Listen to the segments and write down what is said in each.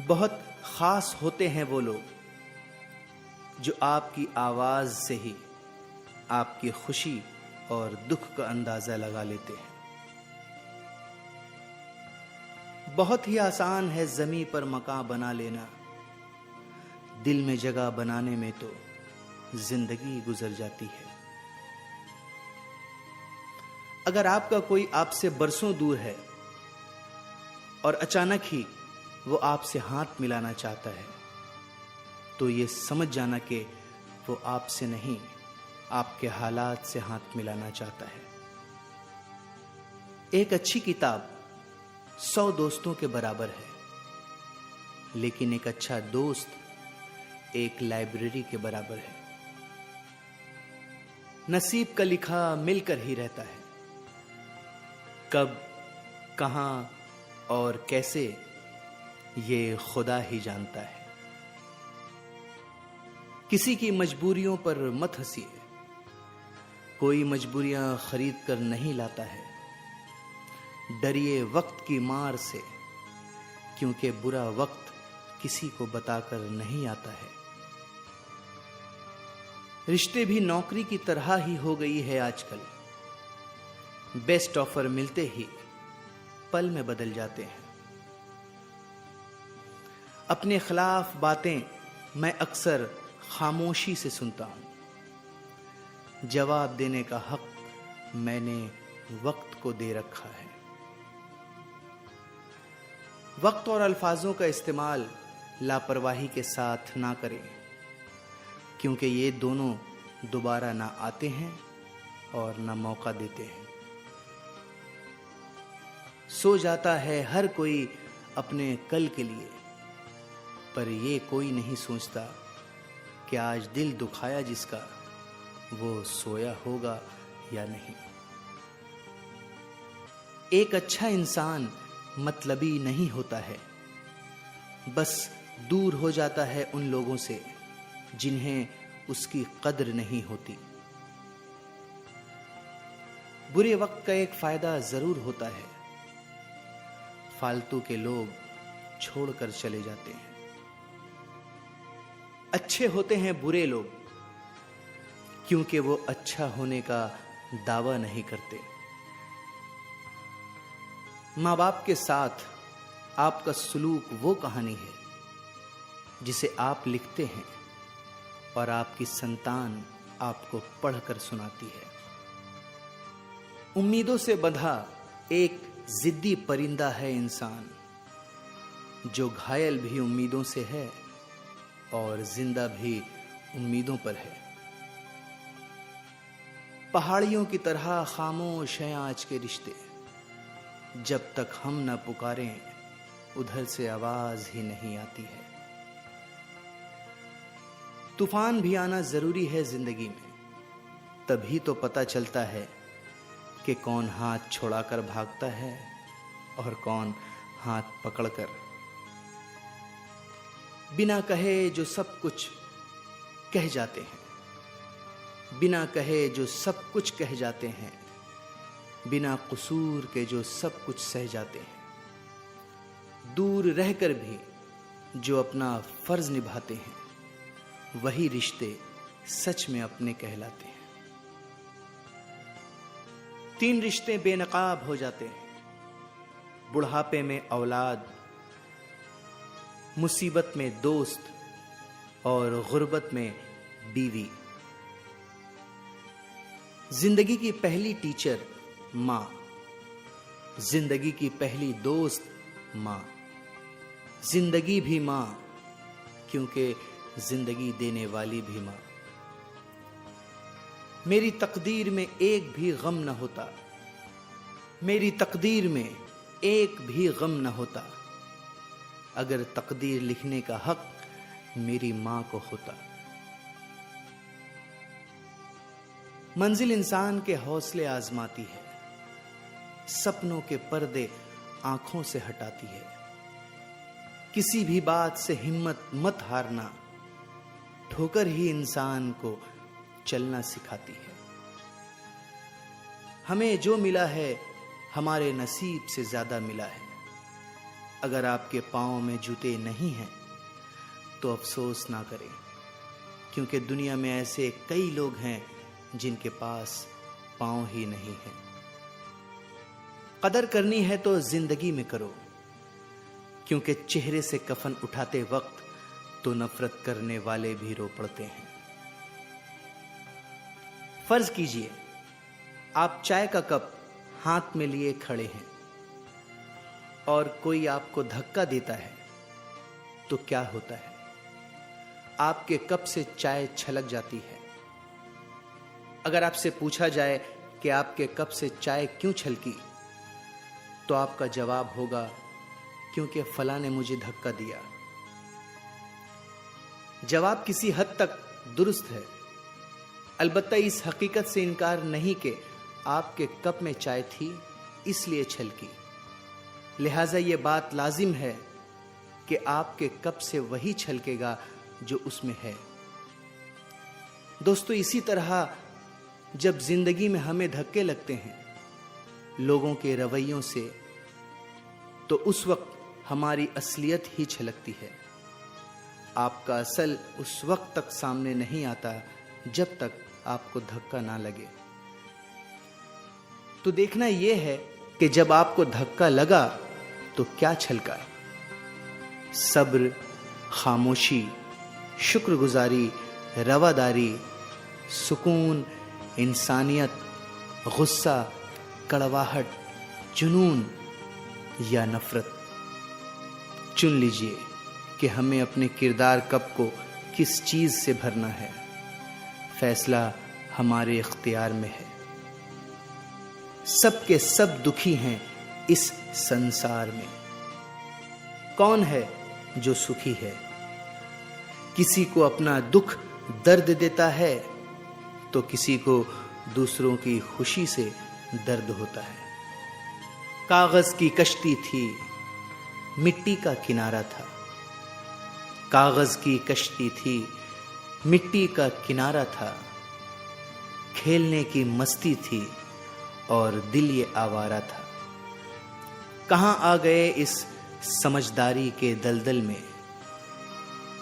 बहुत खास होते हैं वो लोग जो आपकी आवाज से ही आपकी खुशी और दुख का अंदाजा लगा लेते हैं। बहुत ही आसान है ज़मीं पर मकान बना लेना, दिल में जगह बनाने में तो जिंदगी गुजर जाती है। अगर आपका कोई आपसे बरसों दूर है और अचानक ही वो आपसे हाथ मिलाना चाहता है, तो ये समझ जाना कि वो आपसे नहीं, आपके हालात से हाथ मिलाना चाहता है। एक अच्छी किताब 100 दोस्तों के बराबर है, लेकिन एक अच्छा दोस्त एक लाइब्रेरी के बराबर है। नसीब का लिखा मिलकर ही रहता है। कब, कहां और कैसे, ये खुदा ही जानता है। किसी की मजबूरियों पर मत हंसिए, कोई मजबूरियां खरीद कर नहीं लाता है। डरिए वक्त की मार से, क्योंकि बुरा वक्त किसी को बताकर नहीं आता है। रिश्ते भी नौकरी की तरह ही हो गई है आजकल। बेस्ट ऑफर मिलते ही पल में बदल जाते हैं। अपने खिलाफ बातें मैं अक्सर खामोशी से सुनता हूं। जवाब देने का हक मैंने वक्त को दे रखा है। वक्त और अल्फाजों का इस्तेमाल लापरवाही के साथ ना करें, क्योंकि ये दोनों दोबारा ना आते हैं और ना मौका देते हैं। सो जाता है हर कोई अपने कल के लिए, पर ये कोई नहीं सोचता कि आज दिल दुखाया जिसका, वो सोया होगा या नहीं। एक अच्छा इंसान मतलबी नहीं होता है, बस दूर हो जाता है उन लोगों से जिन्हें उसकी कद्र नहीं होती। बुरे वक्त का एक फायदा जरूर होता है, फालतू के लोग छोड़कर चले जाते हैं। अच्छे होते हैं बुरे लोग, क्योंकि वो अच्छा होने का दावा नहीं करते। माँ बाप के साथ आपका सलूक वो कहानी है जिसे आप लिखते हैं और आपकी संतान आपको पढ़कर सुनाती है। उम्मीदों से बंधा एक जिद्दी परिंदा है इंसान, जो घायल भी उम्मीदों से है और जिंदा भी उम्मीदों पर है। पहाड़ियों की तरह खामोश हैं आज के रिश्ते, जब तक हम न पुकारें उधर से आवाज ही नहीं आती है। तूफान भी आना जरूरी है जिंदगी में, तभी तो पता चलता है कि कौन हाथ छोड़ाकर भागता है और कौन हाथ पकड़कर। बिना कहे जो सब कुछ कह जाते हैं, बिना कहे जो सब कुछ कह जाते हैं, बिना कसूर के जो सब कुछ सह जाते हैं। दूर रहकर भी जो अपना फर्ज निभाते हैं, वही रिश्ते सच में अपने कहलाते हैं। 3 रिश्ते बेनकाब हो जाते हैं, बुढ़ापे में औलाद, मुसीबत में दोस्त और गुर्बत में बीवी। जिंदगी की पहली टीचर मां, जिंदगी की पहली दोस्त मां, जिंदगी भी मां, क्योंकि जिंदगी देने वाली भी मां। मेरी तकदीर में एक भी गम न होता, मेरी तकदीर में एक भी गम न होता, अगर तकदीर लिखने का हक मेरी मां को होता। मंजिल इंसान के हौसले आजमाती है, सपनों के पर्दे आंखों से हटाती है। किसी भी बात से हिम्मत मत हारना, ठोकर ही इंसान को चलना सिखाती है। हमें जो मिला है हमारे नसीब से ज्यादा मिला है, अगर आपके पाँव में जूते नहीं हैं तो अफसोस ना करें, क्योंकि दुनिया में ऐसे कई लोग हैं जिनके पास पाँव ही नहीं हैं। कदर करनी है तो जिंदगी में करो, क्योंकि चेहरे से कफन उठाते वक्त तो नफरत करने वाले भी रो पड़ते हैं। फर्ज कीजिए आप चाय का कप हाथ में लिए खड़े हैं और कोई आपको धक्का देता है, तो क्या होता है? आपके कप से चाय छलक जाती है। अगर आपसे पूछा जाए कि आपके कप से चाय क्यों छलकी, तो आपका जवाब होगा, क्योंकि फला ने मुझे धक्का दिया। जवाब किसी हद तक दुरुस्त है, अलबत्ता इस हकीकत से इनकार नहीं कि आपके कप में चाय थी इसलिए छलकी। लिहाजा यह बात लाजिम है कि आपके कप से वही छलकेगा जो उसमें है। दोस्तों, इसी तरह जब जिंदगी में हमें धक्के लगते हैं लोगों के रवैयों से, तो उस वक्त हमारी असलियत ही छलकती है। आपका असल उस वक्त तक सामने नहीं आता जब तक आपको धक्का ना लगे। तो देखना यह है कि जब आपको धक्का लगा तो क्या छलका। सब्र, खामोशी, शुक्रगुजारी, रवादारी, सुकून, इंसानियत, गुस्सा, कड़वाहट, जुनून या नफरत। चुन लीजिए कि हमें अपने किरदार कप को किस चीज से भरना है। फैसला हमारे इख्तियार में है। सब के सब दुखी हैं इस संसार में। कौन है जो सुखी है? किसी को अपना दुख दर्द देता है तो किसी को दूसरों की खुशी से दर्द होता है। कागज की कश्ती थी, मिट्टी का किनारा था। कागज की कश्ती थी, मिट्टी का किनारा था। खेलने की मस्ती थी और दिल ये आवारा था। कहां आ गए इस समझदारी के दलदल में?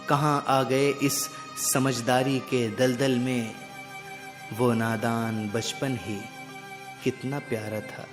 कहां आ गए इस समझदारी के दलदल में? वो नादान बचपन ही कितना प्यारा था।